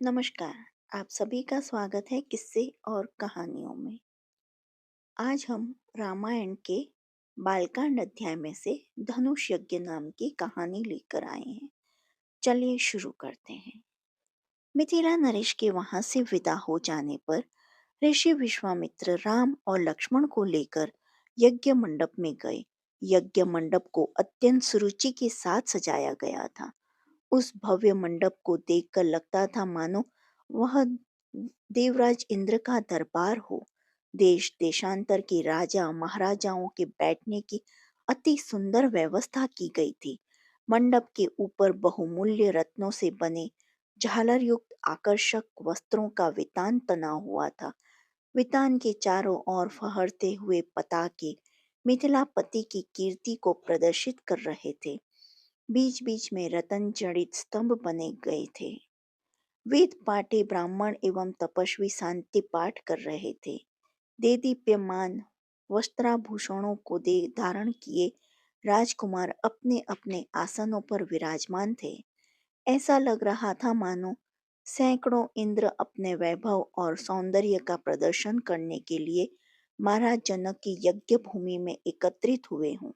नमस्कार। आप सभी का स्वागत है किस्से और कहानियों में। आज हम रामायण के बालकांड अध्याय में से धनुष यज्ञ नाम की कहानी लेकर आए हैं। चलिए शुरू करते हैं। मिथिला नरेश के वहां से विदा हो जाने पर ऋषि विश्वामित्र राम और लक्ष्मण को लेकर यज्ञ मंडप में गए। यज्ञ मंडप को अत्यंत सुरुचि के साथ सजाया गया था। उस भव्य मंडप को देखकर लगता था मानो वह देवराज इंद्र का दरबार हो। देश देशांतर के राजा महाराजाओं के बैठने की अति सुंदर व्यवस्था की गई थी। मंडप के ऊपर बहुमूल्य रत्नों से बने झालर युक्त आकर्षक वस्त्रों का वितान तना हुआ था। वितान के चारों ओर फहरते हुए पताके मिथिलापति की कीर्ति को प्रदर्शित कर रहे थे। बीच बीच में रतन जड़ित स्तंभ बने गए थे। वेद पाठी ब्राह्मण एवं तपस्वी शांति पाठ कर रहे थे। देदीप्यमान वस्त्राभूषणों को दे धारण किए राजकुमार अपने अपने आसनों पर विराजमान थे। ऐसा लग रहा था मानो सैकड़ों इंद्र अपने वैभव और सौंदर्य का प्रदर्शन करने के लिए महाराज जनक की यज्ञ भूमि में एकत्रित हुए हों।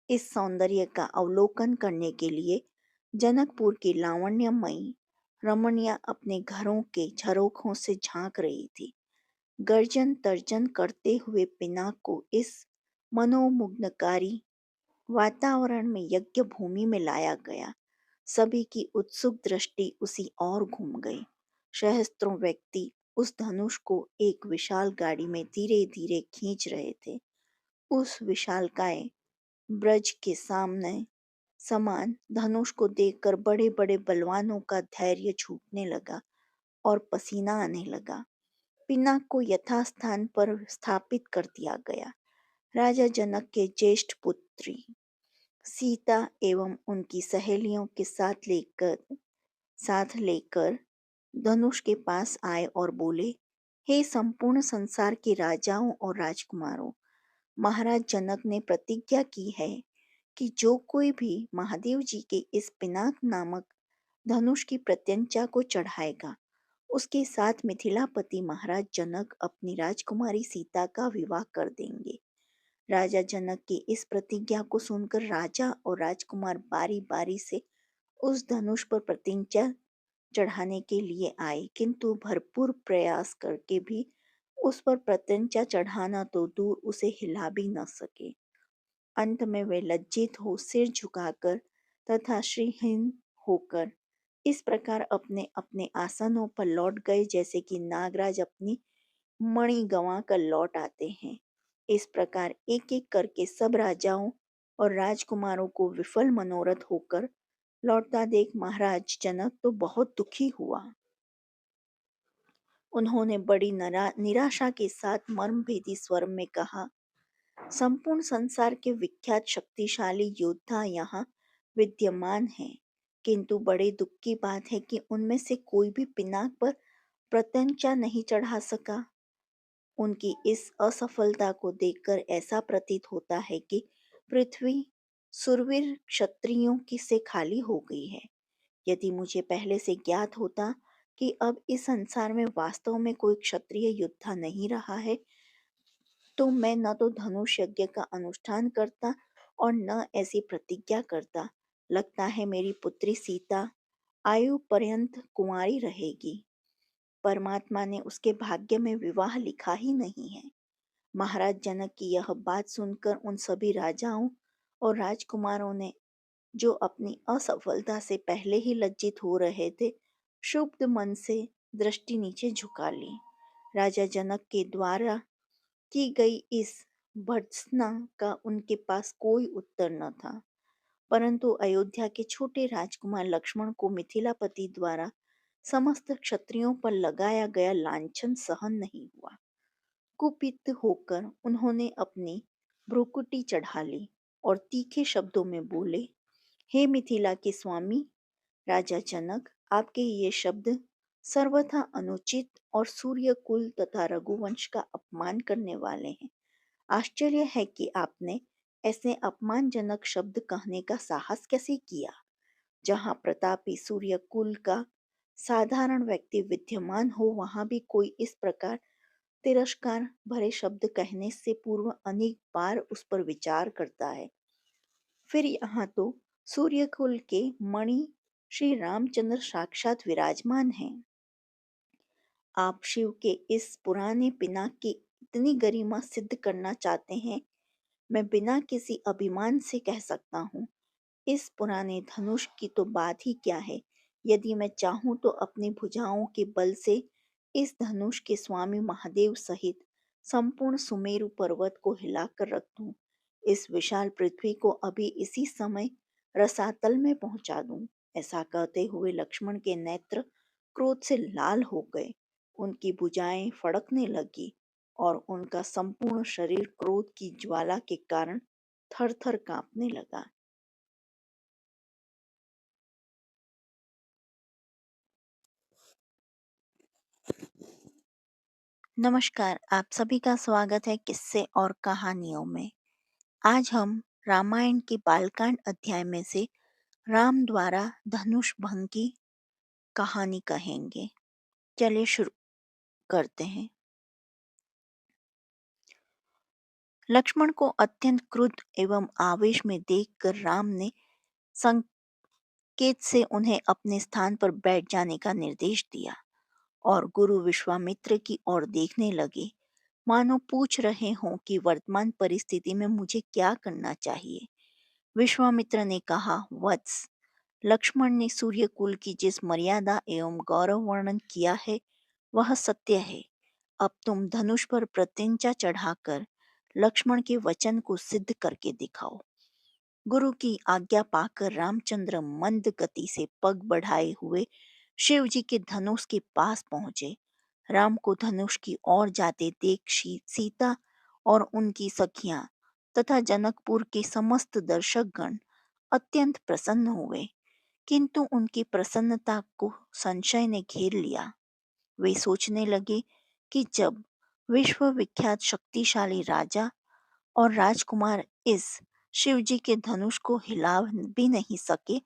इस सौंदर्य का अवलोकन करने के लिए जनकपुर की लावण्यमयी रमणियां अपने घरों के झरोखों से झांक रही थी। गर्जन तर्जन करते हुए पिनाक को इस मनोमुग्धकारी वातावरण में यज्ञ भूमि में लाया गया। सभी की उत्सुक दृष्टि उसी ओर घूम गई। सहस्त्रों व्यक्ति उस धनुष को एक विशाल गाड़ी में धीरे धीरे खींच रहे थे। उस विशालकाय ब्रज के सामने समान धनुष को देखकर बड़े बड़े बलवानों का धैर्य छूटने लगा और पसीना आने लगा। पिनाक को यथास्थान पर स्थापित कर दिया गया। राजा जनक के ज्येष्ठ पुत्री सीता एवं उनकी सहेलियों के साथ लेकर धनुष के पास आए और बोले, हे संपूर्ण संसार के राजाओं और राजकुमारों, महाराज जनक ने प्रतिज्ञा की है कि जो कोई भी महादेव जी के इस पिनाक नामक धनुष की प्रत्यंचा को चढ़ाएगा, उसके साथ मिथिलापति महाराज जनक अपनी राजकुमारी सीता का विवाह कर देंगे। राजा जनक की इस प्रतिज्ञा को सुनकर राजा और राजकुमार बारी बारी से उस धनुष पर प्रतिज्ञा चढ़ाने के लिए आए, किंतु भरपूर प्रयास करके भी उस पर प्रतिज्ञा चढ़ाना तो दूर उसे हिला भी न सके। अंत में वे लज्जित हो सिर झुकाकर तथा श्रीहीन होकर इस प्रकार अपने अपने आसनों पर लौट गए जैसे कि नागराज अपनी मणि गंवा कर लौट आते हैं। इस प्रकार एक एक करके सब राजाओं और राजकुमारों को विफल मनोरथ होकर लौटता देख महाराज जनक तो बहुत दुखी हुआ। उन्होंने बड़ी निराशा के साथ मर्मभेदी स्वर में कहा, संपूर्ण संसार के विख्यात शक्तिशाली योद्धा यहाँ विद्यमान हैं, किंतु बड़े दुख की बात है कि उनमें से कोई भी पिनाक पर प्रत्यंचा नहीं चढ़ा सका। उनकी इस असफलता को देखकर ऐसा प्रतीत होता है कि पृथ्वी सुरवीर क्षत्रियों की से खाली हो गई है। यदि मुझे पहले से ज्ञात होता कि अब इस संसार में वास्तव में कोई क्षत्रिय योद्धा नहीं रहा है, तो मैं न तो धनुष यज्ञ का अनुष्ठान करता और न ऐसी प्रतिज्ञा करता। लगता है मेरी पुत्री सीता आयु पर्यंत कुंवारी रहेगी। परमात्मा ने उसके भाग्य में विवाह लिखा ही नहीं है। महाराज जनक की यह बात सुनकर उन सभी राजाओं और राजकुमारों ने, जो अपनी असफलता से पहले ही लज्जित हो रहे थे, क्षुब्ध मन से दृष्टि नीचे झुका ली। राजा जनक के द्वारा की गई इस भर्त्सना का उनके पास कोई उत्तर न था। परंतु अयोध्या के छोटे राजकुमार लक्ष्मण को मिथिलापति द्वारा समस्त क्षत्रियों पर लगाया गया लांछन सहन नहीं हुआ। कुपित होकर उन्होंने अपनी भ्रुकुटी चढ़ा ली और तीखे शब्दों में बोले, हे मिथिला के स्वामी राजा जनक, आपके ये शब्द सर्वथा अनुचित और सूर्य कुल तथा रघुवंश का अपमान करने वाले हैं। आश्चर्य है कि आपने ऐसे अपमानजनक शब्द कहने का साहस कैसे किया। जहाँ प्रतापी सूर्य कुल का साधारण व्यक्ति विद्यमान हो वहां भी कोई इस प्रकार तिरस्कार भरे शब्द कहने से पूर्व अनेक बार उस पर विचार करता है। फिर यहाँ तो सूर्यकुल के मणि श्री रामचंद्र साक्षात विराजमान हैं। आप शिव के इस पुराने पिनाक की इतनी गरिमा सिद्ध करना चाहते हैं। मैं बिना किसी अभिमान से कह सकता हूँ, इस पुराने धनुष की तो बात ही क्या है। यदि मैं चाहूं तो अपनी भुजाओं के बल से इस धनुष के स्वामी महादेव सहित संपूर्ण सुमेरु पर्वत को हिलाकर रख दूं। इस विशाल पृथ्वी को अभी इसी समय रसातल में पहुंचा दूं। ऐसा कहते हुए लक्ष्मण के नेत्र क्रोध से लाल हो गए। उनकी भुजाएं फड़कने लगी और उनका संपूर्ण शरीर क्रोध की ज्वाला के कारण थर थर कांपने लगा। नमस्कार, आप सभी का स्वागत है किस्से और कहानियों में। आज हम रामायण के बालकांड अध्याय में से राम द्वारा धनुष भंग की कहानी कहेंगे। चलिए शुरू करते हैं। लक्ष्मण को अत्यंत क्रुद्ध एवं आवेश में देखकर राम ने संकेत से उन्हें अपने स्थान पर बैठ जाने का निर्देश दिया और गुरु विश्वामित्र की ओर देखने लगे, मानो पूछ रहे हों कि वर्तमान परिस्थिति में मुझे क्या करना चाहिए। विश्वामित्र ने कहा, वत्स, लक्ष्मण ने सूर्यकुल की जिस मर्यादा एवं गौरव वर्णन किया है वह सत्य है। अब तुम धनुष पर प्रत्यंचा चढ़ाकर लक्ष्मण के वचन को सिद्ध करके दिखाओ। गुरु की आज्ञा पाकर रामचंद्र मंद गति से पग बढ़ाए हुए शिव जी के धनुष के पास पहुंचे। राम को धनुष की ओर जाते देख सीता और उनकी सखियां तथा जनकपुर के समस्त दर्शकगण अत्यंत प्रसन्न हुए, किंतु उनकी प्रसन्नता को संशय ने घेर लिया। वे सोचने लगे कि जब विश्व विख्यात शक्तिशाली राजा और राजकुमार इस शिव जी के धनुष को हिला भी नहीं सके,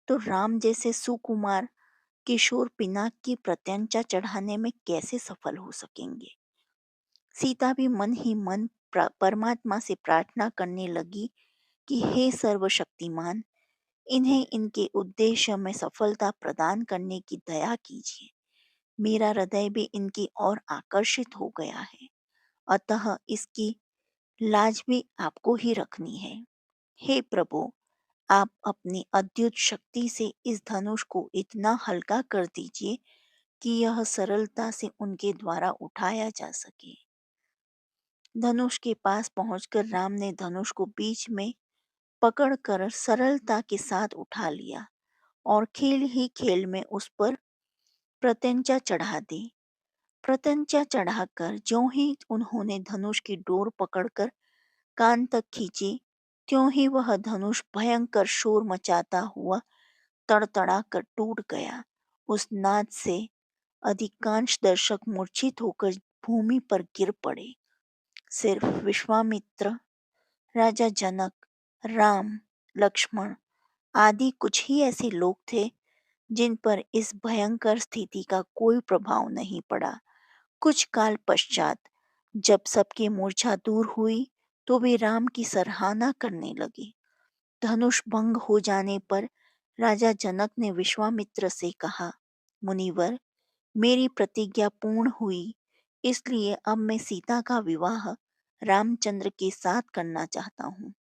तो राम जैसे सुकुमार किशोर पिनाक की प्रत्यंचा चढ़ाने में कैसे सफल हो सकेंगे। सीता भी मन ही मन परमात्मा से प्रार्थना करने लगी कि हे सर्वशक्तिमान, इन्हें इनके उद्देश्य में सफलता प्रदान करने की दया कीजिए। मेरा हृदय भी इनकी ओर आकर्षित हो गया है, अतः इसकी लाज भी आपको ही रखनी है। हे प्रभु, आप अपनी अद्भुत शक्ति से इस धनुष को इतना हल्का कर दीजिए कि यह सरलता से उनके द्वारा उठाया जा सके। धनुष के पास पहुंचकर राम ने धनुष को बीच में पकड़कर सरलता के साथ उठा लिया और खेल ही खेल में उस पर प्रत्यंचा चढ़ा दी। प्रत्यंचा चढ़ाकर ज्यों ही उन्होंने धनुष की डोर पकड़कर कान तक खींची, त्यों ही वह धनुष भयंकर शोर मचाता हुआ तड़तड़ा कर टूट गया। उस नाद से अधिकांश दर्शक मूर्छित होकर भूमि पर गिर पड़े। सिर्फ विश्वामित्र, राजा जनक, राम, लक्ष्मण आदि कुछ ही ऐसे लोग थे जिन पर इस भयंकर स्थिति का कोई प्रभाव नहीं पड़ा। कुछ काल पश्चात जब सबकी मूर्छा दूर हुई तो वे राम की सराहना करने लगे। धनुष भंग हो जाने पर राजा जनक ने विश्वामित्र से कहा, मुनिवर, मेरी प्रतिज्ञा पूर्ण हुई, इसलिए अब मैं सीता का विवाह रामचंद्र के साथ करना चाहता हूँ।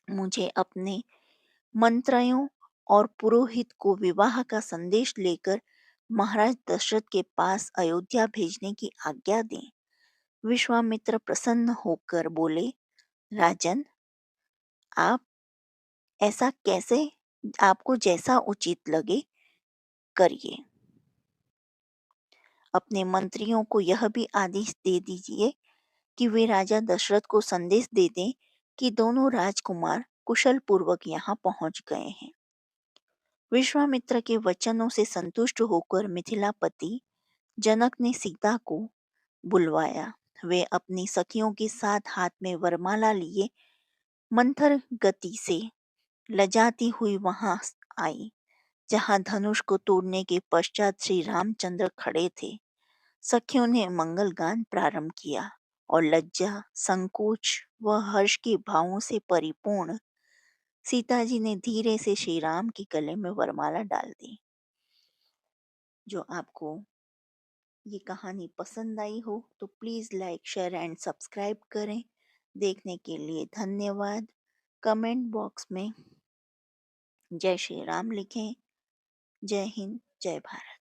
मुझे अपने मंत्रियों और पुरोहित को विवाह का संदेश लेकर महाराज दशरथ के पास अयोध्या भेजने की आज्ञा दें। विश्वामित्र प्रसन्न होकर बोले, राजन, आप ऐसा कैसे, आपको जैसा उचित लगे करिए। अपने मंत्रियों को यह भी आदेश दे दीजिए कि वे राजा दशरथ को संदेश दे दें कि दोनों राजकुमार कुशल पूर्वक यहाँ पहुंच गए हैं। विश्वामित्र के वचनों से संतुष्ट होकर मिथिलापति जनक ने सीता को बुलवाया। वे अपनी सखियों के साथ हाथ में वरमाला लिए मंथर गति से लजाती हुई वहां आई। जहां धनुष को तोड़ने के पश्चात श्री रामचंद्र खड़े थे। सखियों ने मंगल गान प्रारंभ किया और लज्जा, संकोच व हर्ष के भावों से परिपूर्ण सीता जी ने धीरे से श्री राम के गले में वरमाला डाल दी। जो आपको ये कहानी पसंद आई हो तो please like, share and subscribe करें। देखने के लिए धन्यवाद। कमेंट बॉक्स में जय श्री राम लिखें। जय हिंद, जय भारत।